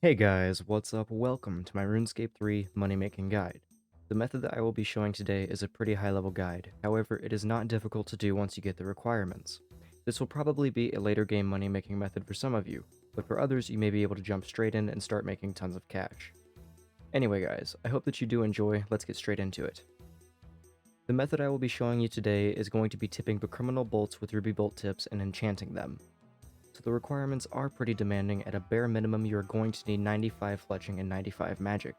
Hey guys, what's up? Welcome to my RuneScape 3 money making guide. The method that I will be showing today is a pretty high level guide, however it is not difficult to do once you get the requirements. This will probably be a later game money making method for some of you, but for others you may be able to jump straight in and start making tons of cash. Anyway guys, I hope that you do enjoy, let's get straight into it. The method I will be showing you today is going to be tipping the criminal bolts with ruby bolt tips and enchanting them. So the requirements are pretty demanding. At a bare minimum, you are going to need 95 fletching and 95 magic.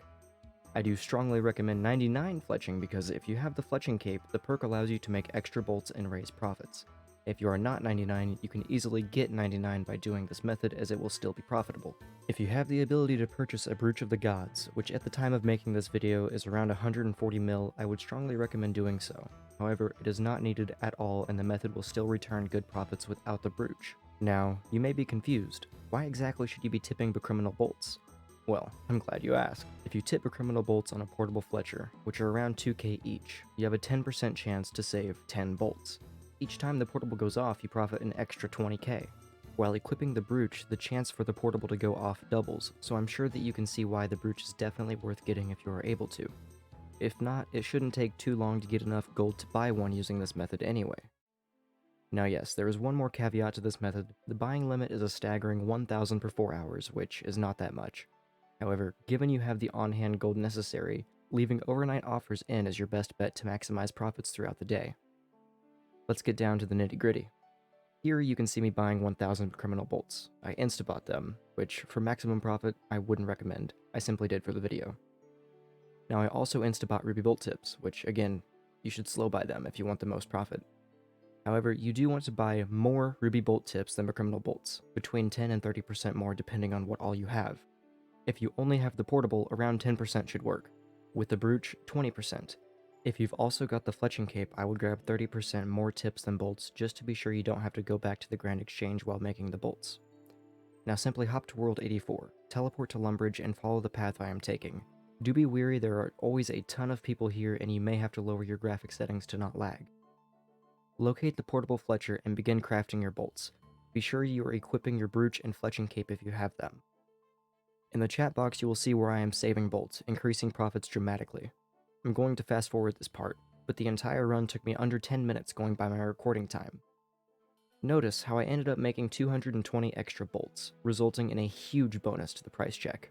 I do strongly recommend 99 fletching because if you have the fletching cape, the perk allows you to make extra bolts and raise profits. If you are not 99, you can easily get 99 by doing this method as it will still be profitable. If you have the ability to purchase a Brooch of the Gods, which at the time of making this video is around 140 mil, I would strongly recommend doing so. However, it is not needed at all and the method will still return good profits without the Brooch. Now, you may be confused. Why exactly should you be tipping criminal bolts? Well, I'm glad you asked. If you tip criminal bolts on a portable Fletcher, which are around 2k each, you have a 10% chance to save 10 bolts. Each time the portable goes off, you profit an extra 20k. While equipping the Brooch, the chance for the portable to go off doubles, so I'm sure that you can see why the Brooch is definitely worth getting if you are able to. If not, it shouldn't take too long to get enough gold to buy one using this method anyway. Now yes, there is one more caveat to this method. The buying limit is a staggering 1,000 per 4 hours, which is not that much. However, given you have the on-hand gold necessary, leaving overnight offers in is your best bet to maximize profits throughout the day. Let's get down to the nitty-gritty. Here you can see me buying 1,000 criminal bolts. I instabought them, which for maximum profit I wouldn't recommend, I simply did for the video. Now I also instabought ruby bolt tips, which again, you should slow buy them if you want the most profit. However, you do want to buy more ruby bolt tips than the criminal bolts, between 10 and 30% more depending on what all you have. If you only have the portable, around 10% should work. With the Brooch, 20%. If you've also got the fletching cape, I would grab 30% more tips than bolts just to be sure you don't have to go back to the Grand Exchange while making the bolts. Now simply hop to World 84, teleport to Lumbridge and follow the path I am taking. Do be wary, there are always a ton of people here and you may have to lower your graphic settings to not lag. Locate the portable Fletcher and begin crafting your bolts. Be sure you are equipping your Brooch and fletching cape if you have them. In the chat box you will see where I am saving bolts, increasing profits dramatically. I'm going to fast forward this part, but the entire run took me under 10 minutes going by my recording time. Notice how I ended up making 220 extra bolts, resulting in a huge bonus to the price check.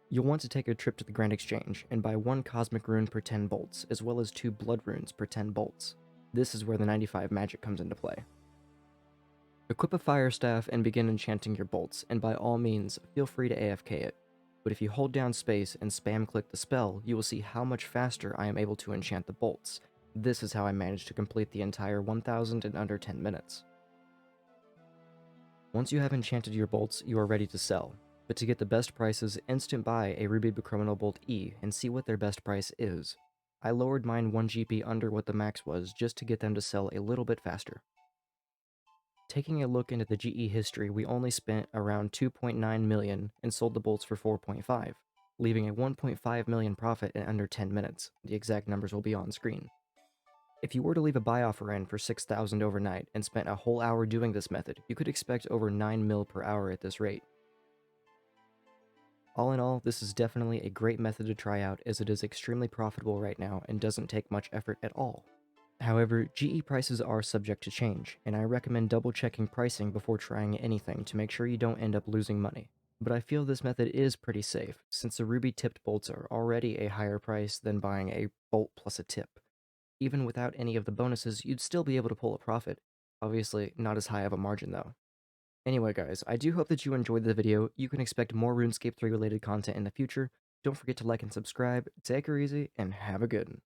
You'll want to take a trip to the Grand Exchange and buy 1 Cosmic Rune per 10 bolts, as well as 2 Blood Runes per 10 bolts. This is where the 95 magic comes into play. Equip a fire staff and begin enchanting your bolts, and by all means, feel free to AFK it. But if you hold down space and spam click the spell, you will see how much faster I am able to enchant the bolts. This is how I managed to complete the entire 1000 in under 10 minutes. Once you have enchanted your bolts, you are ready to sell. But to get the best prices, instant buy a Ruby Criminal Bolt E and see what their best price is. I lowered mine 1 GP under what the max was just to get them to sell a little bit faster. Taking a look into the GE history, we only spent around 2.9 million and sold the bolts for 4.5, leaving a 1.5 million profit in under 10 minutes. The exact numbers will be on screen. If you were to leave a buy offer in for 6,000 overnight and spent a whole hour doing this method, you could expect over 9 mil per hour at this rate. All in all, this is definitely a great method to try out as it is extremely profitable right now and doesn't take much effort at all. However, GE prices are subject to change, and I recommend double checking pricing before trying anything to make sure you don't end up losing money. But I feel this method is pretty safe, since the ruby tipped bolts are already a higher price than buying a bolt plus a tip. Even without any of the bonuses, you'd still be able to pull a profit. Obviously, not as high of a margin though. Anyway guys, I do hope that you enjoyed the video. You can expect more RuneScape 3 related content in the future. Don't forget to like and subscribe, take her easy, and have a good one.